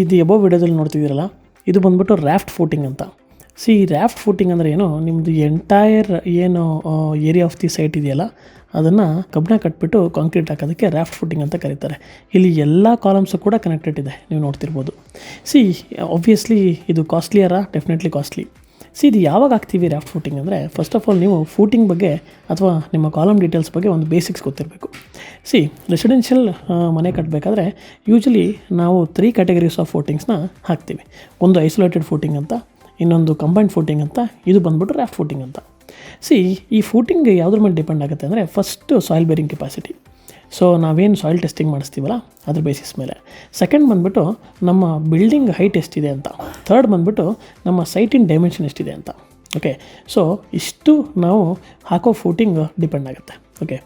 ಇದು ಅಬೋವ್ ವಿಡಿಯೋದಲ್ಲಿ ನೋಡ್ತಿದ್ದೀರಲ್ಲ, ಇದು ಬಂದ್ಬಿಟ್ಟು ರ್ಯಾಫ್ಟ್ ಫೂಟಿಂಗ್ ಅಂತ. ರ್ಯಾಫ್ಟ್ ಫೂಟಿಂಗ್ ಅಂದರೆ ಏನು, ನಿಮ್ಮದು ಎಂಟೈರ್ ಏನು ಏರಿಯಾ ಆಫ್ ದಿ ಸೈಟ್ ಇದೆಯಲ್ಲ ಅದನ್ನು ಕಬ್ಬಣ ಕಟ್ಬಿಟ್ಟು ಕಾಂಕ್ರೀಟ್ ಹಾಕೋದಕ್ಕೆ ರ್ಯಾಫ್ಟ್ ಫೂಟಿಂಗ್ ಅಂತ ಕರೀತಾರೆ. ಇಲ್ಲಿ ಎಲ್ಲ ಕಾಲಮ್ಸು ಕೂಡ ಕನೆಕ್ಟೆಡ್ ಇದೆ, ನೀವು ನೋಡ್ತಿರ್ಬೋದು. ಆಬ್ವಿಯಸ್ಲಿ ಇದು ಕಾಸ್ಟ್ಲಿಯರಾ? Definitely costly. ಇದು ಯಾವಾಗ ಹಾಕ್ತೀವಿ ರ್ಯಾಫ್ಟ್ ಫೂಟಿಂಗ್ ಅಂದರೆ, ಫಸ್ಟ್ ಆಫ್ ಆಲ್ ನೀವು ಫೂಟಿಂಗ್ ಬಗ್ಗೆ ಅಥವಾ ನಿಮ್ಮ ಕಾಲಮ್ ಡೀಟೇಲ್ಸ್ ಬಗ್ಗೆ ಒಂದು ಬೇಸಿಕ್ಸ್ ಗೊತ್ತಿರಬೇಕು. ರೆಸಿಡೆನ್ಷಿಯಲ್ ಮನೆ ಕಟ್ಟಬೇಕಾದ್ರೆ ಯೂಶಲಿ ನಾವು 3 ಕ್ಯಾಟಗರೀಸ್ ಆಫ್ ಫೂಟಿಂಗ್ಸ್ನ ಹಾಕ್ತೀವಿ. ಒಂದು ಐಸೋಲೇಟೆಡ್ ಫೂಟಿಂಗ್ ಅಂತ, ಇನ್ನೊಂದು ಕಂಬೈನ್ಡ್ ಫೂಟಿಂಗ್ ಅಂತ, ಇದು ಬಂದ್ಬಿಟ್ಟು ರ್ಯಾಫ್ಟ್ ಫೂಟಿಂಗ್ ಅಂತ. ಈ ಫೂಟಿಂಗ್ ಯಾವುದ್ರ ಮೇಲೆ ಡಿಪೆಂಡ್ ಆಗುತ್ತೆ ಅಂದರೆ, ಫಸ್ಟು ಸಾಯಿಲ್ ಬೇರಿಂಗ್ ಕೆಪಾಸಿಟಿ. ನಾವೇನು ಸಾಯಿಲ್ ಟೆಸ್ಟಿಂಗ್ ಮಾಡಿಸ್ತೀವಲ್ಲ ಅದ್ರ ಬೇಸಿಸ್ ಮೇಲೆ. ಸೆಕೆಂಡ್ ಬಂದುಬಿಟ್ಟು ನಮ್ಮ ಬಿಲ್ಡಿಂಗ್ ಹೈಟ್ ಎಷ್ಟಿದೆ ಅಂತ. ಥರ್ಡ್ ಬಂದುಬಿಟ್ಟು ನಮ್ಮ ಸೈಟಿನ ಡೈಮೆನ್ಷನ್ ಎಷ್ಟಿದೆ ಅಂತ. ಓಕೆ, ಇಷ್ಟು ನಾವು ಹಾಕೋ ಫೂಟಿಂಗ್ ಡಿಪೆಂಡ್ ಆಗುತ್ತೆ. ಓಕೆ,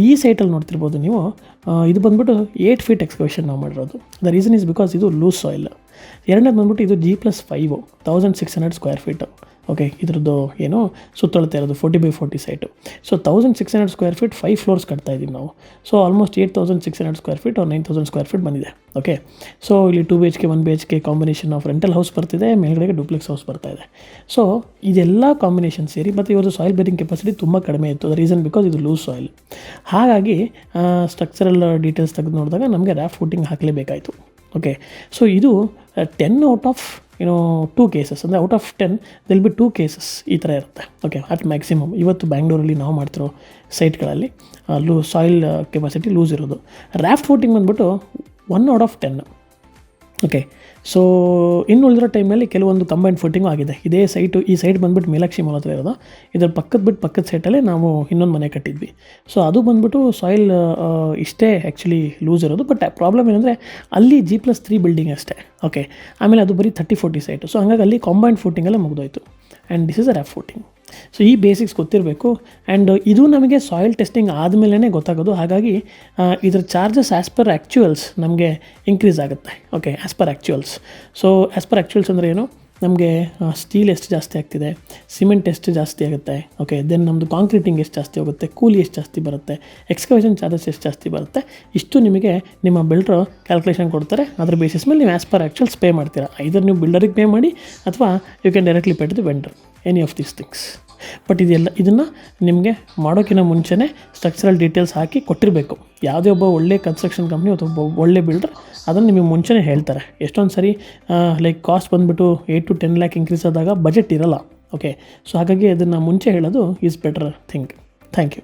ಈ ಸೈಟಲ್ಲಿ ನೋಡ್ತಿರ್ಬೋದು ನೀವು, ಇದು ಬಂದುಬಿಟ್ಟು 8 ಫೀಟ್ ಎಕ್ಸ್ಕವೇಷನ್ ನಾವು ಮಾಡಿರೋದು. ದ ರೀಸನ್ ಈಸ್ ಬಿಕಾಸ್ ಇದು ಲೂಸ್ ಸಾಯಿಲ್. ಎರಡನೇದು ಬಂದುಬಿಟ್ಟು ಇದು G+5 1600 ಸ್ಕ್ವೇರ್ ಫೀಟು. ಓಕೆ, ಇದ್ರದ್ದು ಏನು ಸುತ್ತಳತೆ ಇರೋದು 40x40 site. 1600 square feet 5 floors ಕಟ್ತಾ ಇದ್ದೀವಿ ನಾವು. Almost 8600 square feet 9000 square feet ಬಂದಿದೆ. ಓಕೆ, ಇಲ್ಲಿ 2 BHK 1 BHK combination of rental house ಬರ್ತಿದೆ, ಮೇಲ್ಗಡೆಗೆ ಡೂಪ್ಲೆಕ್ಸ್ ಹೌಸ್ ಬರ್ತಾ ಇದೆ. ಇದೆಲ್ಲ ಕಾಂಬಿನೇಷನ್ ಸೇರಿ, ಮತ್ತು ಇವ್ರದ್ದು ಸಾಯಿಲ್ ಬೇರಿಂಗ್ ಕೆಪಾಸಿಟಿ ತುಂಬ ಕಡಿಮೆ ಇತ್ತು. ದ ರೀಸನ್ ಬಿಕಾಸ್ ಇದು ಲೂಸ್ ಸಾಯಿಲ್. ಹಾಗಾಗಿ ಸ್ಟ್ರಕ್ಚರಲ್ ಡೀಟೇಲ್ಸ್ ತೆಗೆದು ನೋಡಿದಾಗ ನಮಗೆ ರ್ಯಾಫ್ಟ್ ಫೂಟಿಂಗ್ ಹಾಕಲೇಬೇಕಾಯಿತು. ಓಕೆ, ಇದು 10 ಔಟ್ ಆಫ್ 2 ಕೇಸಸ್, ಅಂದರೆ out of 10 there'll be 2 cases ಈ ಥರ ಇರುತ್ತೆ. ಓಕೆ, ಅಟ್ ಮ್ಯಾಕ್ಸಿಮಮ್ ಇವತ್ತು ಬ್ಯಾಂಗ್ಳೂರಲ್ಲಿ ನಾವು ಮಾಡ್ತಿರೋ ಸೈಟ್ಗಳಲ್ಲಿ ಸಾಯಿಲ್ ಕೆಪಾಸಿಟಿ ಲೂಸ್ ಇರೋದು. ರ್ಯಾಫ್ಟ್ ಫೂಟಿಂಗ್ ಬಂದ್ಬಿಟ್ಟು 1 ಔಟ್ ಆಫ್ 10. ಓಕೆ, ಇನ್ನು ಉಳಿದಿರೋ ಟೈಮಲ್ಲಿ ಕೆಲವೊಂದು ಕಂಬೈನ್ಡ್ ಫೂಟಿಂಗು ಆಗಿದೆ. ಈ ಸೈಟ್ ಬಂದುಬಿಟ್ಟು ಮೀನಾಕ್ಷಿ ಮಾಲ್ ಹತ್ರ ಇರೋದು. ಇದರ ಪಕ್ಕದ ಸೈಟಲ್ಲೇ ನಾವು ಇನ್ನೊಂದು ಮನೆ ಕಟ್ಟಿದ್ವಿ. ಅದು ಬಂದುಬಿಟ್ಟು ಸಾಯಿಲ್ ಇಷ್ಟೇ ಆ್ಯಕ್ಚುಲಿ ಲೂಸ್ ಇರೋದು. ಬಟ್ ಪ್ರಾಬ್ಲಮ್ ಏನಂದರೆ ಅಲ್ಲಿ G+3 ಬಿಲ್ಡಿಂಗ್ ಅಷ್ಟೇ. ಓಕೆ, ಆಮೇಲೆ ಅದು ಬರೀ 30-40 ಸೈಟು. ಹಾಗಾಗಿ ಅಲ್ಲಿ ಕಾಂಬೈನ್ಡ್ ಫೂಟಿಂಗೆಲ್ಲ ಮುಗಿದೋಯ್ತು. And this is a raft footing. ಈ ಬೇಸಿಕ್ಸ್ ಗೊತ್ತಿರಬೇಕು. ಆ್ಯಂಡ್ ಇದು ನಮಗೆ ಸಾಯಿಲ್ ಟೆಸ್ಟಿಂಗ್ ಆದಮೇಲೆ ಗೊತ್ತಾಗೋದು. ಹಾಗಾಗಿ ಇದರ ಚಾರ್ಜಸ್ ಆ್ಯಸ್ ಪರ್ ಆ್ಯಕ್ಚುಯಲ್ಸ್ ನಮಗೆ ಇನ್ಕ್ರೀಸ್ ಆಗುತ್ತೆ. Okay, as per actuals. As per actuals ಅಂದರೆ ಏನು, ನಮಗೆ ಸ್ಟೀಲ್ ಎಷ್ಟು ಜಾಸ್ತಿ ಆಗ್ತಿದೆ, ಸಿಮೆಂಟ್ ಎಷ್ಟು ಜಾಸ್ತಿ ಆಗುತ್ತೆ. ಓಕೆ, ದೆನ್ ನಮ್ಮದು ಕಾಂಕ್ರೀಟಿಂಗ್ ಎಷ್ಟು ಜಾಸ್ತಿ ಹೋಗುತ್ತೆ, ಕೂಲಿ ಎಷ್ಟು ಜಾಸ್ತಿ ಬರುತ್ತೆ, ಎಕ್ಸ್ಕವೇಷನ್ ಚಾರ್ಜಸ್ ಎಷ್ಟು ಜಾಸ್ತಿ ಬರುತ್ತೆ, ಇಷ್ಟು ನಿಮಗೆ ನಿಮ್ಮ ಬಿಲ್ಡ್ರು ಕ್ಯಾಲ್ಕುಲೇಷನ್ ಕೊಡ್ತಾರೆ. ಅದ್ರ ಬೇಸಿಸ್ ಮೇಲೆ ನೀವು ಆ್ಯಸ್ ಪರ್ ಆ್ಯಕ್ಚುಯಲ್ಸ್ ಪೇ ಮಾಡ್ತೀರಾ. ಐದರ್ ನೀವು ಬಿಲ್ಡರಿಗೆ ಪೇ ಮಾಡಿ ಅಥವಾ you can directly pay to the vendor, any of these things. But ಇದನ್ನು ನಿಮಗೆ ಮಾಡೋಕ್ಕಿಂತ ಮುಂಚೆನೇ ಸ್ಟ್ರಕ್ಚರಲ್ ಡೀಟೇಲ್ಸ್ ಹಾಕಿ ಕೊಟ್ಟಿರಬೇಕು. ಯಾವುದೇ ಒಬ್ಬ ಒಳ್ಳೆ ಕನ್ಸ್ಟ್ರಕ್ಷನ್ ಕಂಪ್ನಿ ಅಥವಾ ಒಬ್ಬ ಒಳ್ಳೆ ಬಿಲ್ಡರ್ ಅದನ್ನು ನಿಮಗೆ ಮುಂಚೆನೇ ಹೇಳ್ತಾರೆ. ಎಷ್ಟೊಂದು ಸರಿ ಕಾಸ್ಟ್ ಬಂದುಬಿಟ್ಟು 8 to 10 ಲ್ಯಾಕ್ ಇನ್ಕ್ರೀಸ್ ಆದಾಗ ಬಜೆಟ್ ಇರೋಲ್ಲ. ಓಕೆ, ಹಾಗಾಗಿ ಅದನ್ನು ಮುಂಚೆ ಹೇಳೋದು is better thing. Thank you.